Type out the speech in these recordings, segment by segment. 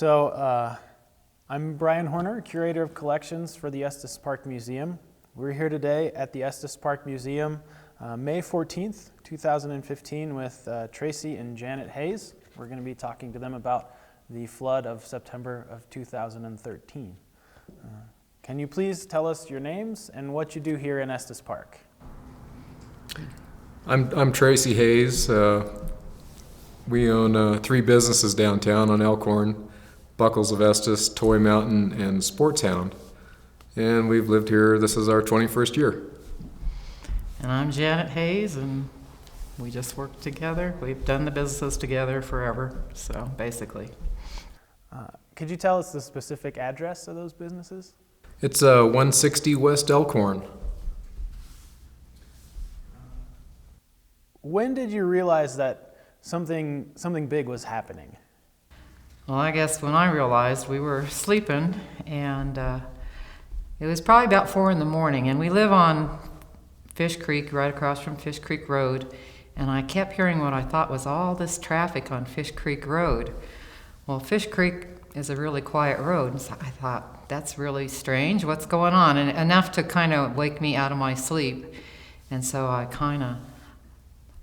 I'm Brian Horner, Curator of Collections for the Estes Park Museum. We're here today at the Estes Park Museum, May 14th, 2015, with Tracy and Janet Hays. We're going to be talking to them about the flood of September of 2013. Can you please tell us your names and what you do here in Estes Park? I'm Tracy Hays. We own 3 businesses downtown on Elkhorn: Buckles of Estes, Toy Mountain, and Sportshound. And we've lived here, this is our 21st year. And I'm Janet Hays, and we just work together. We've done the businesses together forever, so basically. Could you tell us the specific address of those businesses? It's 160 West Elkhorn. When did you realize that something big was happening? Well, I guess when I realized, we were sleeping, and it was probably about 4 in the morning, and we live on Fish Creek, right across from Fish Creek Road, and I kept hearing what I thought was all this traffic on Fish Creek Road. Well, Fish Creek is a really quiet road, and so I thought, that's really strange, what's going on? And enough to kind of wake me out of my sleep. And so I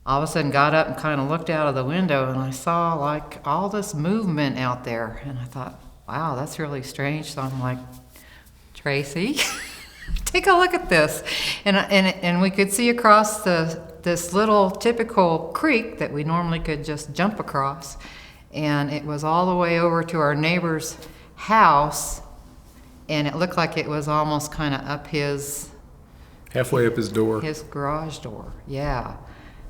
all of a sudden got up and kind of looked out of the window, and I saw like all this movement out there, and I thought, wow, that's really strange. So I'm like, Tracy, take a look at this. And we could see across this little typical creek that we normally could just jump across, and it was all the way over to our house, and it looked like it was almost kind of up Halfway up his door. His garage door, yeah.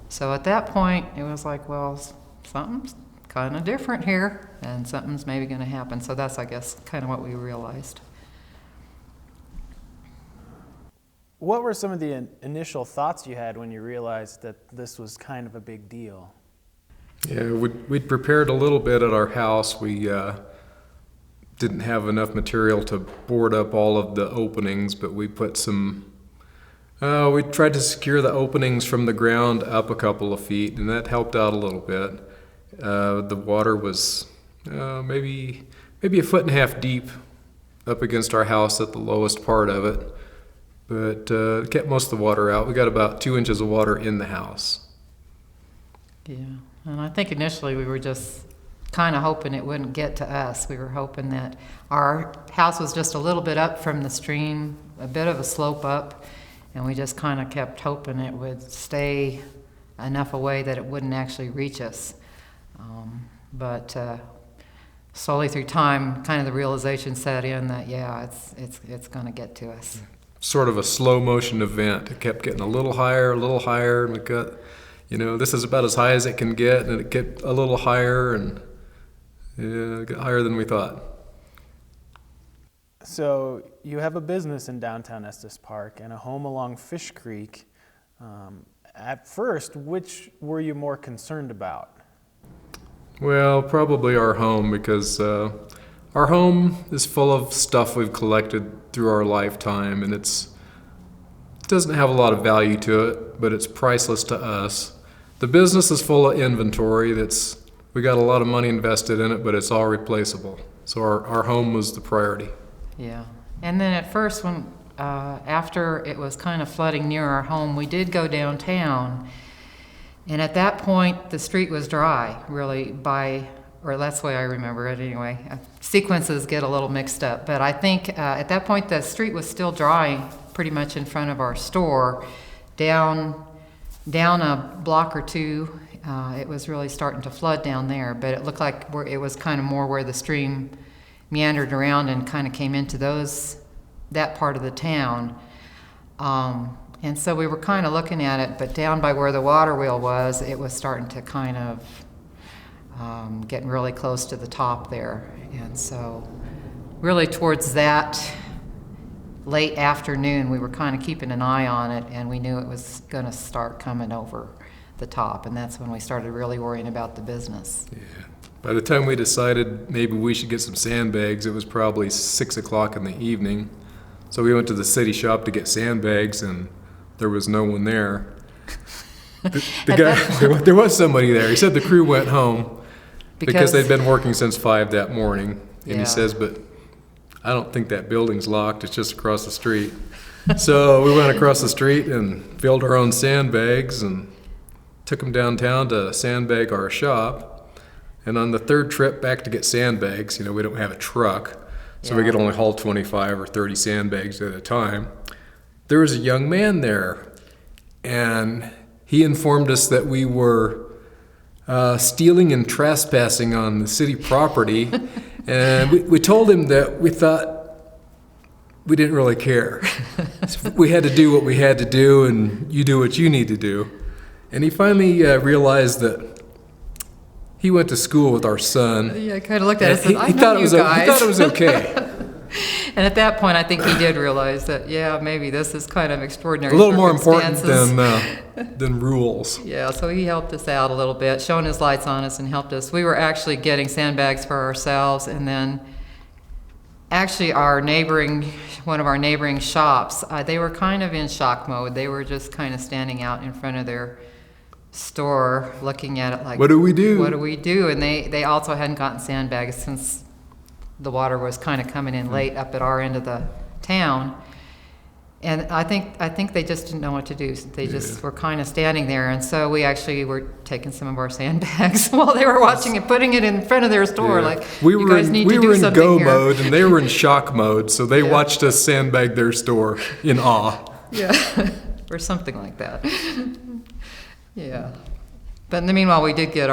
So at that point, it was like, well, something's kind of different here, and something's maybe going to happen. So that's, I guess, kind of what we realized. What were some of the initial thoughts you had when you realized that this was kind of a big deal? Yeah, we'd prepared a little bit at our house. We didn't have enough material to board up all of the openings, but we put we tried to secure the openings from the ground up a couple of feet, and that helped out a little bit. The water was maybe 1.5 foot deep up against our house at the lowest part of it, but it kept most of the water out. We got about 2 inches of water in the house. Yeah, and I think initially we were just kind of hoping it wouldn't get to us. We were hoping that our house was just a little bit up from the stream, a bit of a slope up, and we just kind of kept hoping it would stay enough away that it wouldn't actually reach us. But slowly through time, kind of the realization set in that, yeah, it's going to get to us. Sort of a slow motion event. It kept getting a little higher, and we got, this is about as high as it can get, and it get a little higher, and it got higher than we thought. So you have a business in downtown Estes Park and a home along Fish Creek. At first, which were you more concerned about? Well, probably our home, because our home is full of stuff we've collected through our lifetime, and it doesn't have a lot of value to it, but it's priceless to us. The business is full of inventory we got a lot of money invested in it, but it's all replaceable. So our home was the priority. Yeah, and then at first, when after it was kind of flooding near our home, we did go downtown, and at that point the street was dry, really, or that's the way I remember it anyway. Sequences get a little mixed up, but I think at that point the street was still dry pretty much in front of our store. Down a block or two, it was really starting to flood down there, but it looked like it was kind of more where the stream meandered around and kind of came into that part of the town. And so we were kind of looking at it, but down by where the water wheel was, it was starting to kind of getting really close to the top there. And so really towards that late afternoon, we were kind of keeping an eye on it, and we knew it was going to start coming over the top, and that's when we started really worrying about the business. Yeah. By the time we decided maybe we should get some sandbags, it was probably 6 o'clock in the evening. So we went to the city shop to get sandbags, and there was no one there. There was somebody there. He said the crew went home because they'd been working since 5 that morning. And Yeah. he says, but I don't think that building's locked. It's just across the street. So we went across the street and filled our own sandbags and took them downtown to sandbag our shop. And on the third trip back to get sandbags, we don't have a truck, so we Yeah. could only haul 25 or 30 sandbags at a time. There was a young man there, and he informed us that we were stealing and trespassing on the city property. And we told him that we thought we didn't really care. So we had to do what we had to do, and you do what you need to do. And he finally realized that he went to school with our son. Yeah, I kind of looked at it and said, I He know thought it you was guys. he thought it was okay. And at that point, I think he did realize that, yeah, maybe this is kind of extraordinary A little more important circumstances. than rules. Yeah, so he helped us out a little bit, shone his lights on us and helped us. We were actually getting sandbags for ourselves, and then actually one of our neighboring shops, they were kind of in shock mode. They were just kind of standing out in front of their store looking at it like, What do we do? What do we do? And they also hadn't gotten sandbags since the water was kind of coming in late up at our end of the town. And I think they just didn't know what to do. They just were kind of standing there, and so we actually were taking some of our sandbags while they were watching it, putting it in front of their store. Yeah. Like, we you were guys in, need we to do were in something go here. mode, and they were in shock mode, so they Yeah. watched us sandbag their store in awe. Yeah, or something like that. Yeah, but in the meanwhile, we did get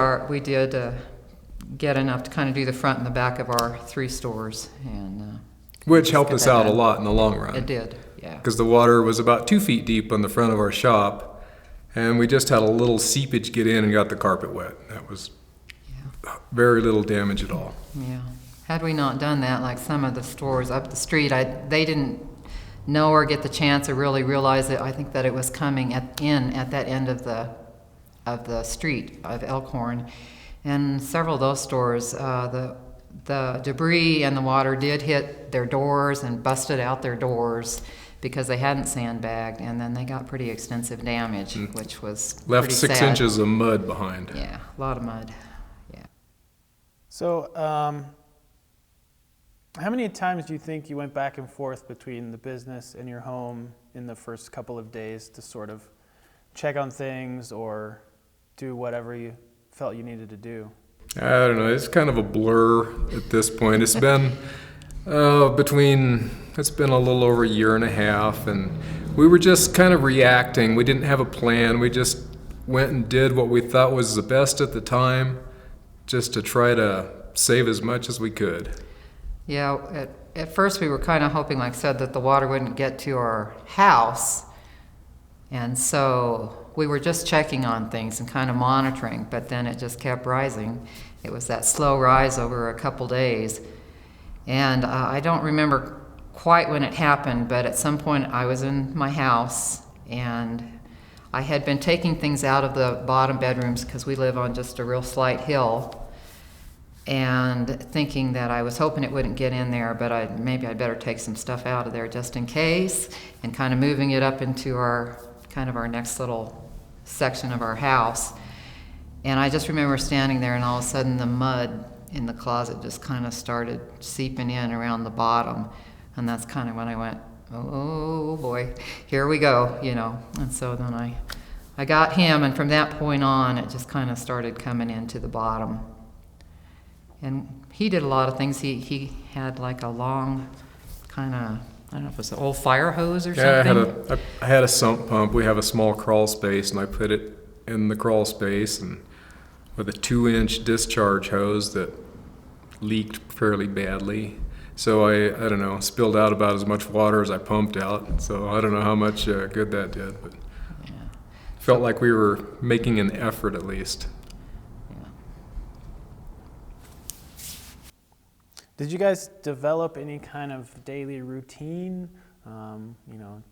enough to kind of do the front and the back of our 3 stores, and Which helped get us that out a done. lot in the long run. it did. Yeah. Because the water was about 2 feet deep on the front of our shop, and we just had a little seepage get in and got the carpet wet. That was very little damage at all. Yeah. Had we not done that, like some of the stores up the street, they didn't know or get the chance or really realize it. I think that it was coming at that end of the street of Elkhorn, and several of those stores, the debris and the water did hit their doors and busted out their doors because they hadn't sandbagged, and then they got pretty extensive damage, which was Left pretty 6 sad. inches of mud behind. Yeah, a lot of mud. Yeah. So, how many times do you think you went back and forth between the business and your home in the first couple of days to sort of check on things or do whatever you felt you needed to do? I don't know. It's kind of a blur at this point. It's been it's been a little over a year and a half, and we were just kind of reacting. We didn't have a plan. We just went and did what we thought was the best at the time, just to try to save as much as we could. Yeah, at first we were kind of hoping, like I said, that the water wouldn't get to our house. And so we were just checking on things and kind of monitoring, but then it just kept rising. It was that slow rise over a couple days. And I don't remember quite when it happened, but at some point I was in my house and I had been taking things out of the bottom bedrooms because we live on just a real slight hill, and thinking that I was hoping it wouldn't get in there, but maybe I'd better take some stuff out of there just in case, and kind of moving it up into our next little section of our house. And I just remember standing there, and all of a sudden the mud in the closet just kind of started seeping in around the bottom, and that's kind of when I went, oh boy, here we go, And so then I got him, and from that point on it just kind of started coming into the bottom. And he did a lot of things. He had like a long kind of, I don't know if it was an old fire hose or something. I had a sump pump. We have a small crawl space, and I put it in the crawl space, and with a 2-inch discharge hose that leaked fairly badly. So I don't know, spilled out about as much water as I pumped out. So I don't know how much good that did, but Yeah. felt like we were making an effort at least. Yeah. Did you guys develop any kind of daily routine?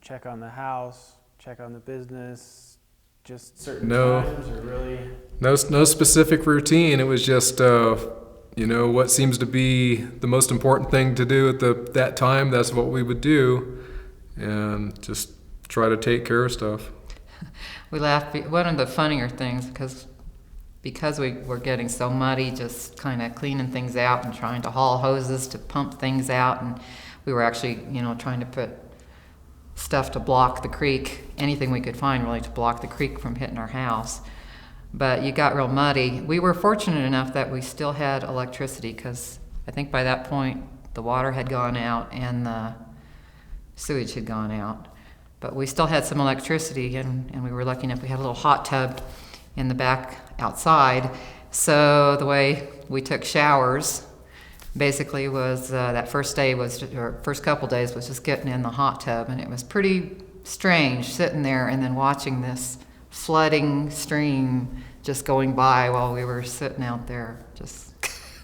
Check on the house, check on the business, just certain No. times, or really? No specific routine. It was just, what seems to be the most important thing to do at that time. That's what we would do, and just try to take care of stuff. We laughed. One of the funnier things, because because we were getting so muddy, just kind of cleaning things out and trying to haul hoses to pump things out. And we were actually, trying to put stuff to block the creek, anything we could find really to block the creek from hitting our house. But you got real muddy. We were fortunate enough that we still had electricity, because I think by that point the water had gone out and the sewage had gone out. But we still had some electricity, and we were lucky enough we had a little hot tub in the back outside. So the way we took showers basically was that first day was, or first couple days was just getting in the hot tub, and it was pretty strange sitting there and then watching this flooding stream just going by while we were sitting out there just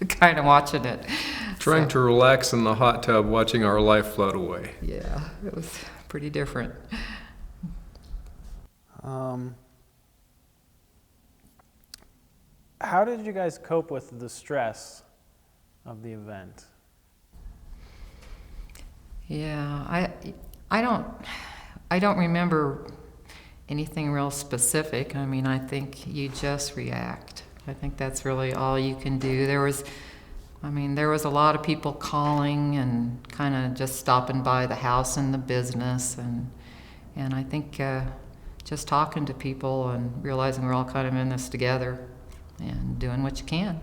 kind of watching it. Trying to relax in the hot tub, watching our life float away. Yeah, it was pretty different. How did you guys cope with the stress of the event? Yeah, I don't there anything real specific. I mean, I think you just react. I think that's really all you can do. There was a lot of people calling and kind of just stopping by the house and the business, and I think just talking to people and realizing we're all kind of in this together and doing what you can.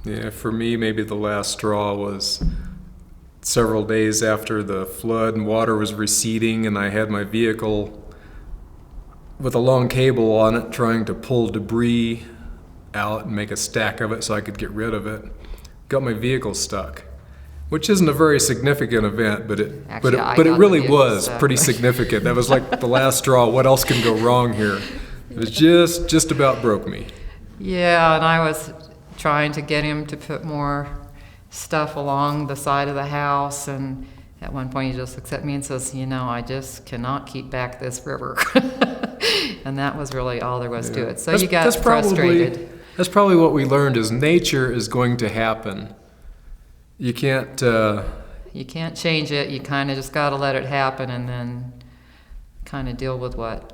Yeah, for me, maybe the last straw was several days after the flood and water was receding, and I had my vehicle with a long cable on it trying to pull debris out and make a stack of it so I could get rid of it. Got my vehicle stuck, which isn't a very significant event, but it really was pretty significant. That was like the last straw. What else can go wrong here? It was just about broke me. Yeah, and I was trying to get him to put more stuff along the side of the house, and at one point he just looks at me and says, I just cannot keep back this river. And that was really all there was to it. So you got frustrated. That's probably what we learned, is nature is going to happen. You can't change it. You kind of just got to let it happen, and then kind of deal with what,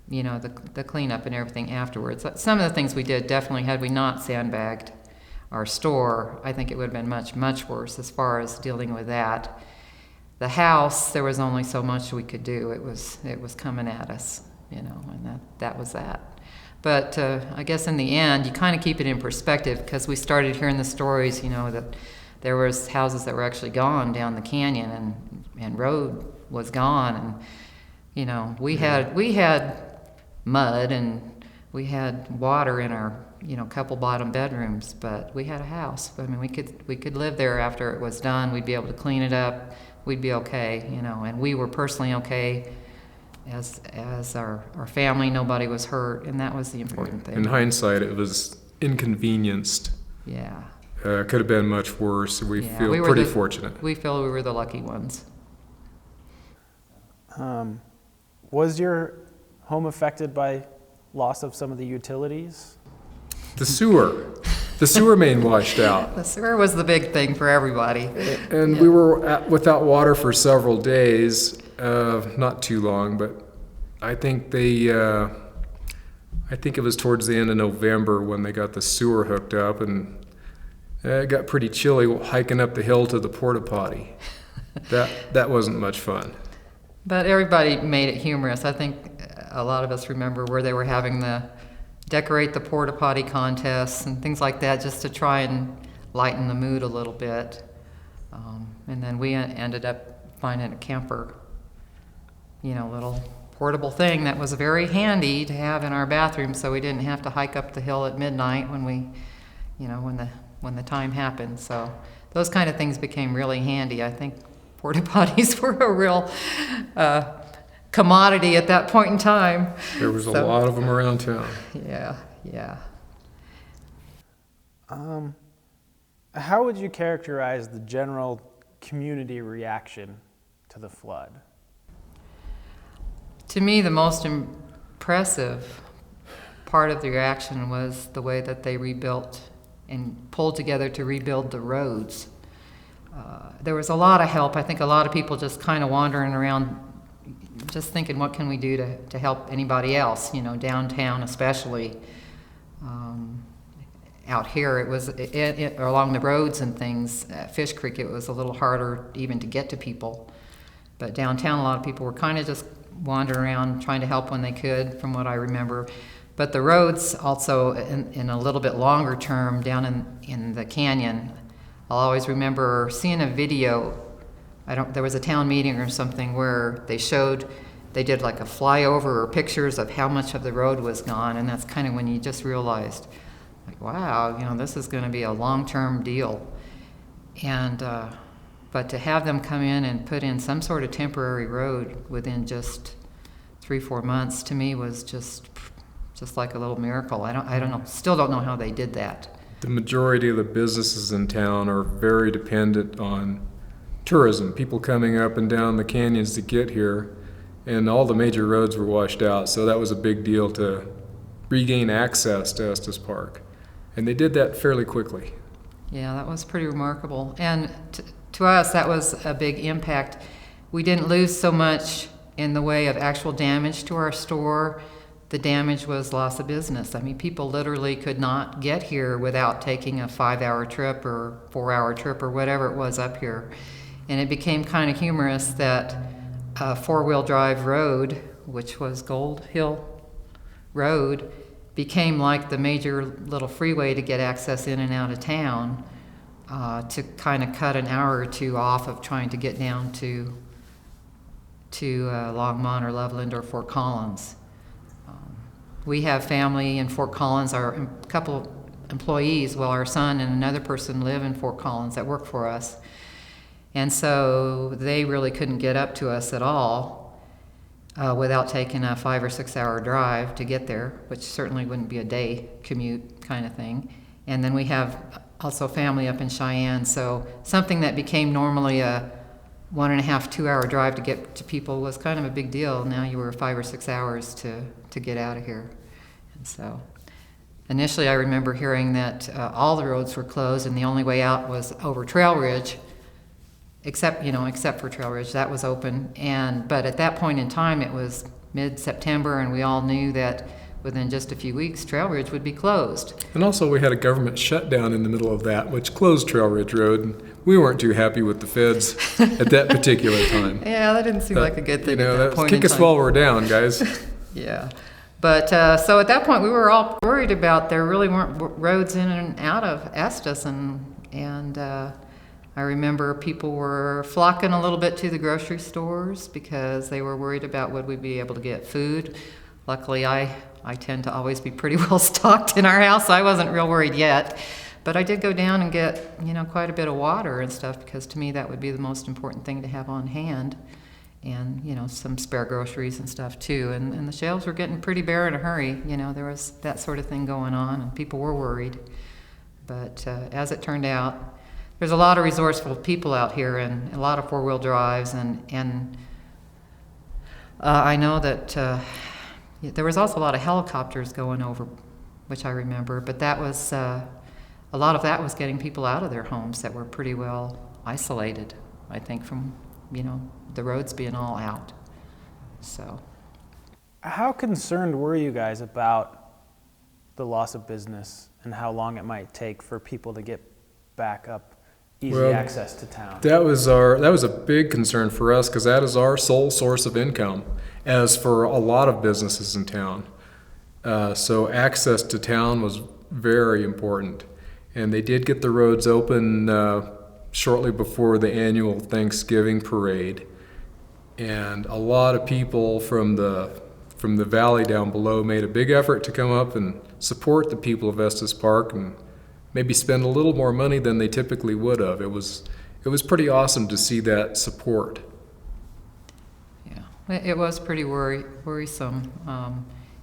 the cleanup and everything afterwards. Some of the things we did, definitely, had we not sandbagged our store, I think it would have been much, much worse as far as dealing with that. The house, there was only so much we could do. It was coming at us, and that was that. But I guess in the end, you kind of keep it in perspective, because we started hearing the stories, that there was houses that were actually gone down the canyon, and road was gone, and we had mud and we had water in our couple bottom bedrooms, but we had a house. I mean, we could live there after it was done. We'd be able to clean it up. We'd be okay, and we were personally okay. As our family, nobody was hurt, and that was the important thing. In hindsight, it was inconvenienced. Yeah. Could have been much worse. We feel pretty fortunate. We feel we were the lucky ones. Was your home affected by loss of some of the utilities? The sewer main washed out. The sewer was the big thing for everybody. And we were without water for several days. Not too long, but I think it was towards the end of November when they got the sewer hooked up, and it got pretty chilly hiking up the hill to the porta potty. That wasn't much fun. But everybody made it humorous. I think a lot of us remember where they were having the decorate the porta potty contests and things like that, just to try and lighten the mood a little bit. And then we ended up finding a camper, little portable thing that was very handy to have in our bathroom, so we didn't have to hike up the hill at midnight when when the time happened. So those kind of things became really handy. I think porta potties were a real commodity at that point in time. There was a lot of them around town. Yeah. How would you characterize the general community reaction to the flood? To me, the most impressive part of the reaction was the way that they rebuilt and pulled together to rebuild the roads. There was a lot of help. I think a lot of people just kind of wandering around just thinking, what can we do to help anybody else, downtown especially. Out here, it was along the roads and things. At Fish Creek, it was a little harder even to get to people. But downtown, a lot of people were kind of just wandering around trying to help when they could, from what I remember. But the roads also, in a little bit longer term, down in the canyon, I'll always remember seeing a video. There was a town meeting or something where they did like a flyover or pictures of how much of the road was gone, and that's kind of when you just realized, like, wow, this is going to be a long-term deal. And but to have them come in and put in some sort of temporary road within just 3-4 months, to me was just like a little miracle. I don't know, still don't know how they did that. The majority of the businesses in town are very dependent on tourism, people coming up and down the canyons to get here, and all the major roads were washed out, so that was a big deal to regain access to Estes Park. And they did that fairly quickly. Yeah, that was pretty remarkable. And to us, that was a big impact. We didn't lose so much in the way of actual damage to our store. The damage was loss of business. I mean, people literally could not get here without taking a 5-hour trip or 4-hour trip or whatever it was up here. And it became kind of humorous that a 4-wheel drive road, which was Gold Hill Road, became like the major little freeway to get access in and out of town, to kind of cut an hour or two off of trying to get down to Longmont or Loveland or Fort Collins. We have family in Fort Collins. Our couple employees, our son and another person live in Fort Collins that work for us. And so they really couldn't get up to us at all without taking a 5 or 6 hour drive to get there, which certainly wouldn't be a day commute kind of thing. And then we have also family up in Cheyenne, so something that became normally a 1.5, 2 hour drive to get to people was kind of a big deal. Now you were 5 or 6 hours to get out of here. And so initially I remember hearing that all the roads were closed and the only way out was over Trail Ridge, except for Trail Ridge, that was open. But at that point in time, it was mid-September, and we all knew that within just a few weeks, Trail Ridge would be closed. And also we had a government shutdown in the middle of that, which closed Trail Ridge Road, and we weren't too happy with the feds at that particular time. Yeah, that didn't seem like a good thing at that point in kick us time. while we're down, guys. Yeah. But so at that point, we were all worried about there really weren't roads in and out of Estes, and I remember people were flocking a little bit to the grocery stores because they were worried about would we be able to get food. Luckily, I tend to always be pretty well stocked in our house. I wasn't real worried yet. But I did go down and get, quite a bit of water and stuff, because to me that would be the most important thing to have on hand. And, some spare groceries and stuff too. And the shelves were getting pretty bare in a hurry. There was that sort of thing going on, and people were worried. But as it turned out, there's a lot of resourceful people out here and a lot of 4-wheel drives. And I know that there was also a lot of helicopters going over, which I remember. But that was... a lot of that was getting people out of their homes that were pretty well isolated, I think, from, the roads being all out. So, how concerned were you guys about the loss of business and how long it might take for people to get back up easy access to town? That was a big concern for us, because that is our sole source of income, as for a lot of businesses in town. So access to town was very important. And they did get the roads open shortly before the annual Thanksgiving parade. And a lot of people from the valley down below made a big effort to come up and support the people of Estes Park and maybe spend a little more money than they typically would have. It was pretty awesome to see that support. Yeah, it was pretty worrisome.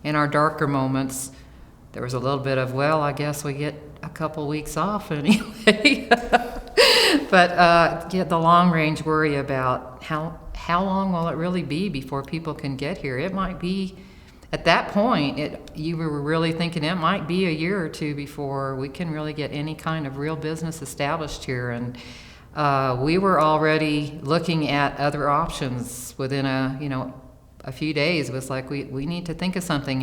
In our darker moments, there was a little bit of, I guess we get a couple weeks off anyway. But the long range worry about how long will it really be before people can get here. It might be, at that point, you were really thinking it might be a year or two before we can really get any kind of real business established here. And we were already looking at other options within a few days. It was like we need to think of something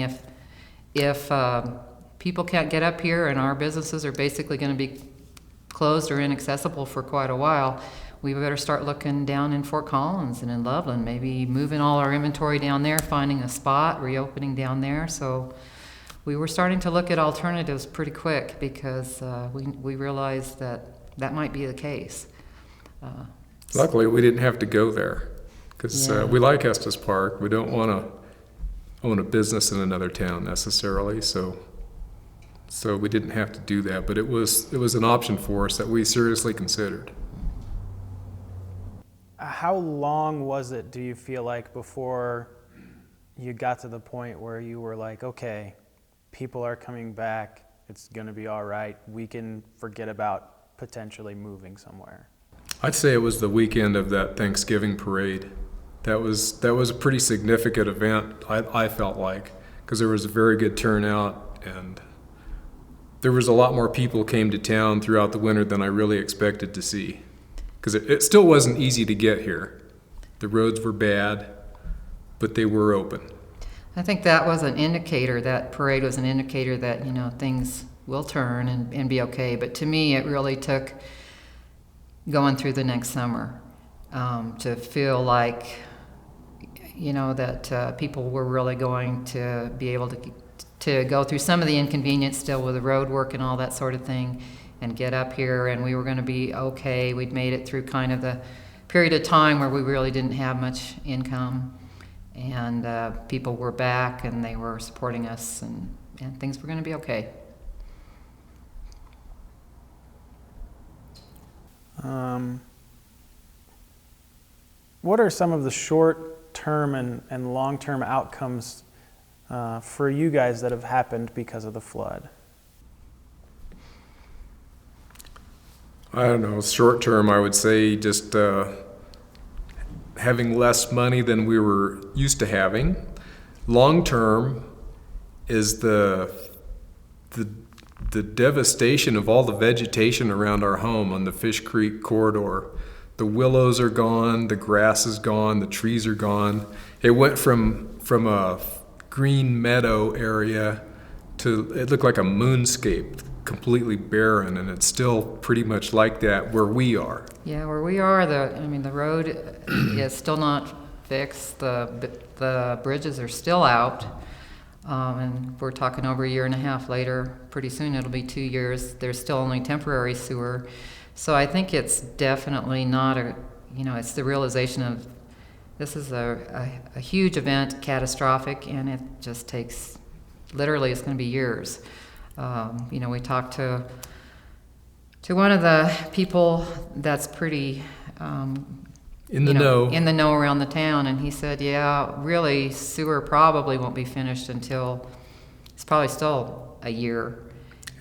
if people can't get up here and our businesses are basically going to be closed or inaccessible for quite a while, we better start looking down in Fort Collins and in Loveland, maybe moving all our inventory down there, finding a spot, reopening down there. So we were starting to look at alternatives pretty quick because we realized that that might be the case. Luckily, we didn't have to go there because Yeah. we like Estes Park. We don't want to own a business in another town necessarily, so we didn't have to do that. But it was an option for us that we seriously considered. How long was it, do you feel like, before you got to the point where you were like, okay, people are coming back, it's going to be all right, we can forget about potentially moving somewhere? I'd say it was the weekend of that Thanksgiving parade. That was a pretty significant event, I felt like, because there was a very good turnout, and there was a lot more people came to town throughout the winter than I really expected to see. Because it still wasn't easy to get here. The roads were bad, but they were open. I think that was an indicator, that parade was an indicator that, things will turn and be okay. But to me, it really took going through the next summer to feel like, that people were really going to be able to go through some of the inconvenience still with the road work and all that sort of thing, and get up here, and we were going to be okay. We'd made it through kind of the period of time where we really didn't have much income, and people were back and they were supporting us, and things were going to be okay. What are some of the short-term and long-term outcomes for you guys that have happened because of the flood? I don't know, short term, I would say just having less money than we were used to having. Long term is the devastation of all the vegetation around our home on the Fish Creek corridor. The willows are gone, the grass is gone, the trees are gone. It went from a green meadow area to, it looked like a moonscape, completely barren, and it's still pretty much like that where we are. Yeah, where we are, the road is still not fixed. The bridges are still out, and we're talking over a year and a half later. Pretty soon it'll be 2 years. There's still only temporary sewer. So I think it's definitely not it's the realization of this is a huge event, catastrophic, and it just takes, literally, it's going to be years. We talked to one of the people that's pretty In the know around the town, and he said, yeah, really, sewer probably won't be finished until it's probably still a year.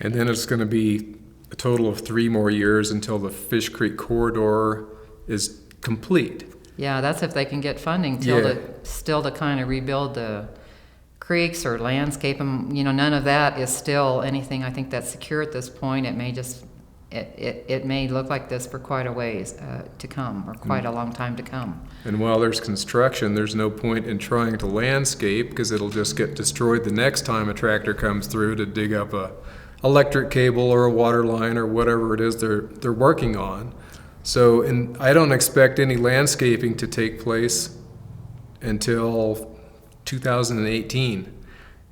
And then it's going to be a total of 3 more years until the Fish Creek corridor is complete. Yeah, that's if they can get funding to kind of rebuild the creeks or landscape them. None of that is still anything I think that's secure at this point. It may just it may look like this for quite a ways to come, or quite a long time to come. And while there's construction, there's no point in trying to landscape because it'll just get destroyed the next time a tractor comes through to dig up a electric cable or a water line or whatever it is they're working on. So, and I don't expect any landscaping to take place until 2018.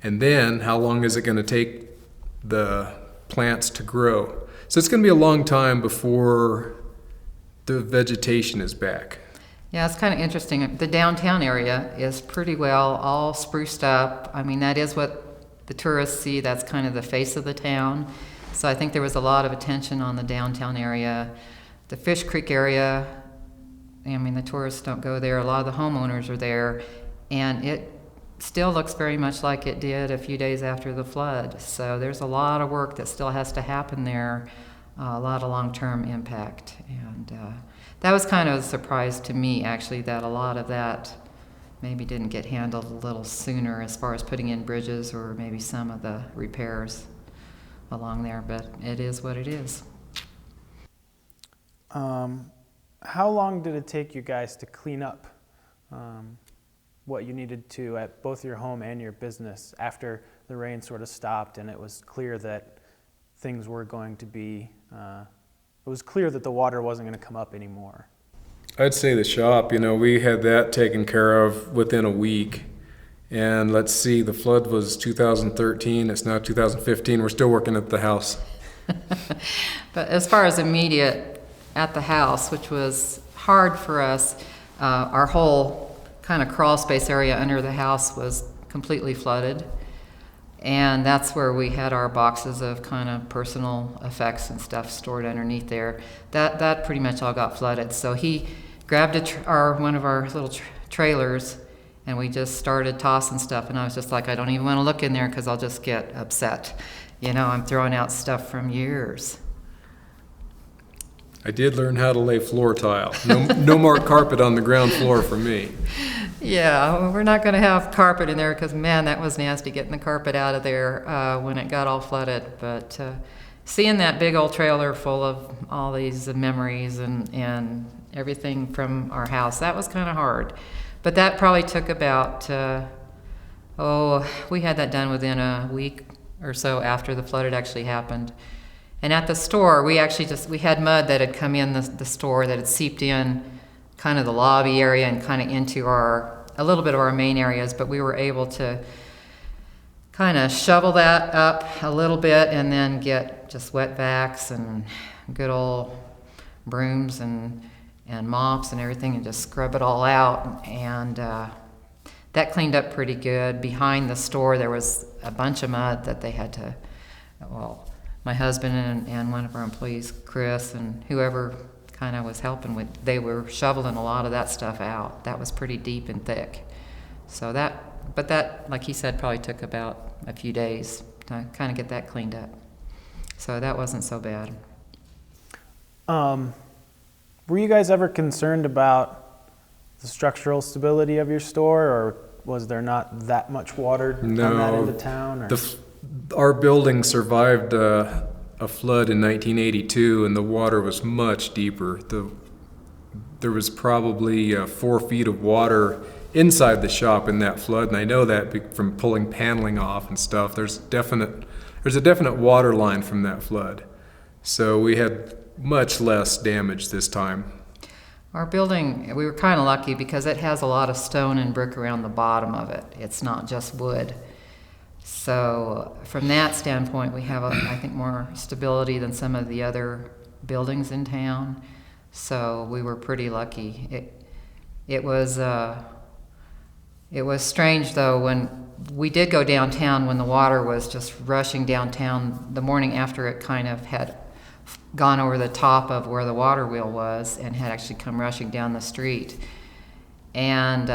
And then how long is it going to take the plants to grow? So it's going to be a long time before the vegetation is back. Yeah, it's kind of interesting. The downtown area is pretty well all spruced up. I mean, that is what the tourists see. That's kind of the face of the town. So I think there was a lot of attention on the downtown area. The Fish Creek area, the tourists don't go there. A lot of the homeowners are there. And it still looks very much like it did a few days after the flood. So there's a lot of work that still has to happen there, a lot of long-term impact. And that was kind of a surprise to me, actually, that a lot of that maybe didn't get handled a little sooner as far as putting in bridges or maybe some of the repairs along there. But it is what it is. How long did it take you guys to clean up what you needed to at both your home and your business after the rain sort of stopped and it was clear that things were going to be, it was clear that the water wasn't going to come up anymore? I'd say the shop, we had that taken care of within a week. And let's see, the flood was 2013, it's now 2015, we're still working at the house. But as far as immediate at the house, which was hard for us, our whole kind of crawl space area under the house was completely flooded. And that's where we had our boxes of kind of personal effects and stuff stored underneath there. That pretty much all got flooded. So he grabbed one of our little trailers, and we just started tossing stuff. And I was just like, I don't even want to look in there because I'll just get upset. I'm throwing out stuff from years. I did learn how to lay floor tile. No more carpet on the ground floor for me. Yeah, we're not going to have carpet in there because, man, that was nasty getting the carpet out of there when it got all flooded. But seeing that big old trailer full of all these memories and everything from our house, that was kind of hard. But that probably took about, we had that done within a week or so after the flood had actually happened. And at the store, we had mud that had come in the store that had seeped in kind of the lobby area and kind of into a little bit of our main areas, but we were able to kind of shovel that up a little bit and then get just wet vacs and good old brooms and mops and everything and just scrub it all out. And that cleaned up pretty good. Behind the store, there was a bunch of mud that they had to, my husband and one of our employees, Chris, and whoever kind of was helping with, they were shoveling a lot of that stuff out. That was pretty deep and thick. So that, like he said, probably took about a few days to kind of get that cleaned up. So that wasn't so bad. Were you guys ever concerned about the structural stability of your store, or was there not that much water on that end of town? Or? Our building survived a flood in 1982, and the water was much deeper. There was probably 4 feet of water inside the shop in that flood, and I know that from pulling paneling off and stuff. There's a definite water line from that flood. So we had much less damage this time. Our building, we were kind of lucky because it has a lot of stone and brick around the bottom of it. It's not just wood. So from that standpoint, we have, I think, more stability than some of the other buildings in town. So we were pretty lucky. It was strange, though, when we did go downtown, when the water was just rushing downtown the morning after it kind of had gone over the top of where the water wheel was and had actually come rushing down the street. And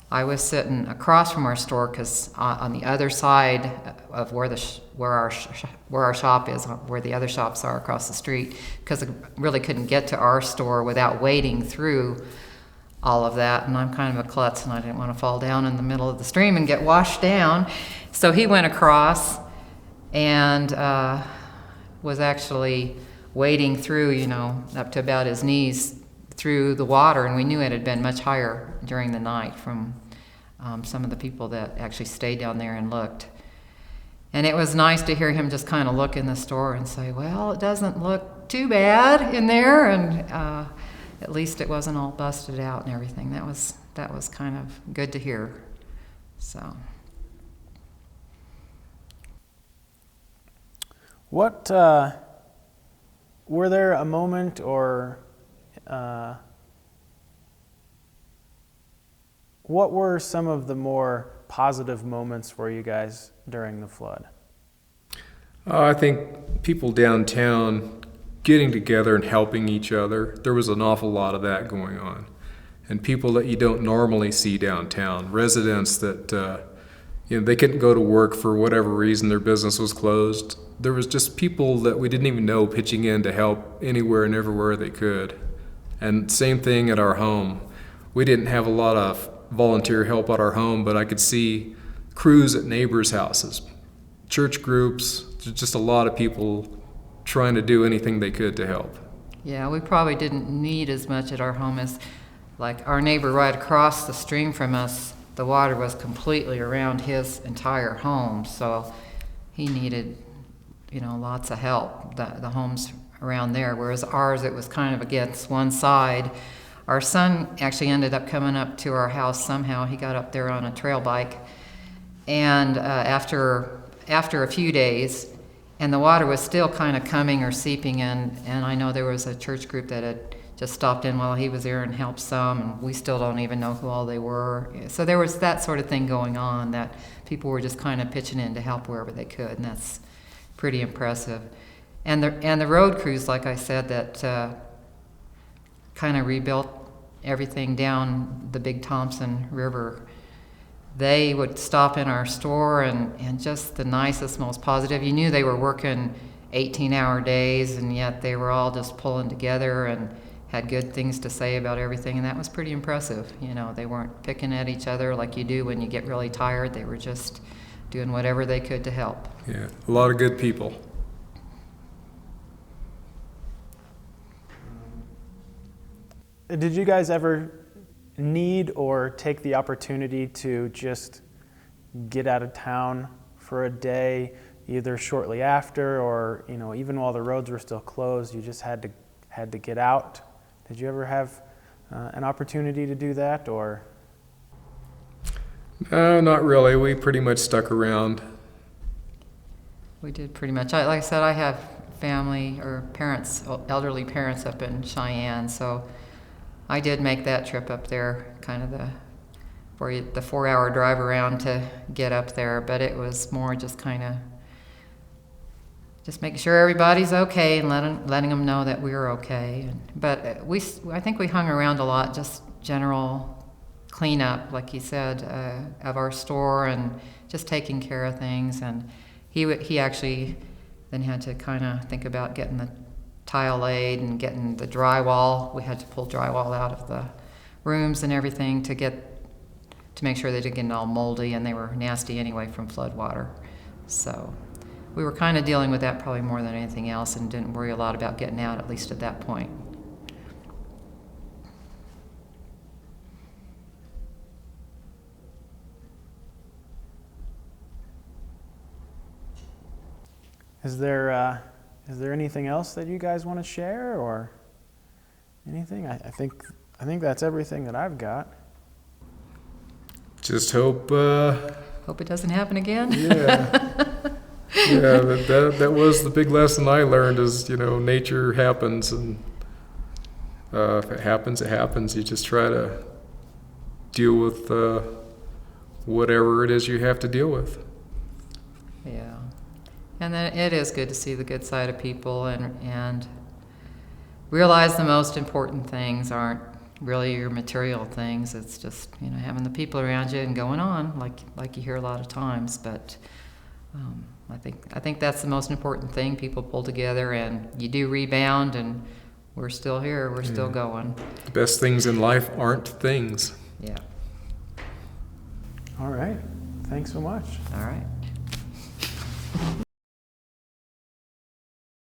I was sitting across from our store because on the other side of where our shop is, where the other shops are across the street, because I really couldn't get to our store without wading through all of that. And I'm kind of a klutz, and I didn't want to fall down in the middle of the stream and get washed down. So he went across and was actually wading through, up to about his knees through the water, and we knew it had been much higher during the night from some of the people that actually stayed down there and looked. And it was nice to hear him just kind of look in the store and say, well, it doesn't look too bad in there, and at least it wasn't all busted out and everything. That was kind of good to hear. So. What, were there a moment or what were some of the more positive moments for you guys during the flood? I think people downtown getting together and helping each other. There was an awful lot of that going on. And people that you don't normally see downtown, residents that they couldn't go to work for whatever reason, their business was closed. There was just people that we didn't even know pitching in to help anywhere and everywhere they could. And same thing at our home. We didn't have a lot of volunteer help at our home, but I could see crews at neighbors' houses, church groups, just a lot of people trying to do anything they could to help. Yeah, we probably didn't need as much at our home as like our neighbor right across the stream from us the water was completely around his entire home, so he needed, lots of help, the homes around there, whereas ours, it was kind of against one side. Our son actually ended up coming up to our house somehow. He got up there on a trail bike, and after a few days, and the water was still kind of coming or seeping in, and I know there was a church group that had just stopped in while he was there and helped some, and we still don't even know who all they were. So there was that sort of thing going on, that people were just kind of pitching in to help wherever they could, and that's pretty impressive. And the road crews, like I said, that kind of rebuilt everything down the Big Thompson River, they would stop in our store, and just the nicest, most positive. You knew they were working 18-hour days, and yet they were all just pulling together and had good things to say about everything, and that was pretty impressive. They weren't picking at each other like you do when you get really tired. They were just doing whatever they could to help. Yeah, a lot of good people. Did you guys ever need or take the opportunity to just get out of town for a day, either shortly after or even while the roads were still closed? You just had to get out. Did you ever have an opportunity to do that, or? No, not really. We pretty much stuck around. We did pretty much. Like I said, I have family or parents, elderly parents up in Cheyenne, so I did make that trip up there, kind of the 4-hour drive around to get up there, but it was more just kind of just making sure everybody's okay and letting them know that we're okay. But I think we hung around a lot, just general cleanup, like you said, of our store, and just taking care of things. And he actually then had to kind of think about getting the tile laid and getting the drywall. We had to pull drywall out of the rooms and everything to make sure they didn't get all moldy, and they were nasty anyway from flood water. So we were kind of dealing with that probably more than anything else, and didn't worry a lot about getting out, at least at that point. Is there anything else that you guys want to share, or anything? I think that's everything that I've got. Just hope. Hope it doesn't happen again. Yeah. Yeah, that was the big lesson I learned is, nature happens, and if it happens, it happens. You just try to deal with whatever it is you have to deal with. Yeah. And then it is good to see the good side of people and realize the most important things aren't really your material things. It's just, having the people around you and going on, like you hear a lot of times. But I think that's the most important thing. People pull together, and you do rebound, and we're still here. We're still going. The best things in life aren't things. Yeah. All right. Thanks so much. All right.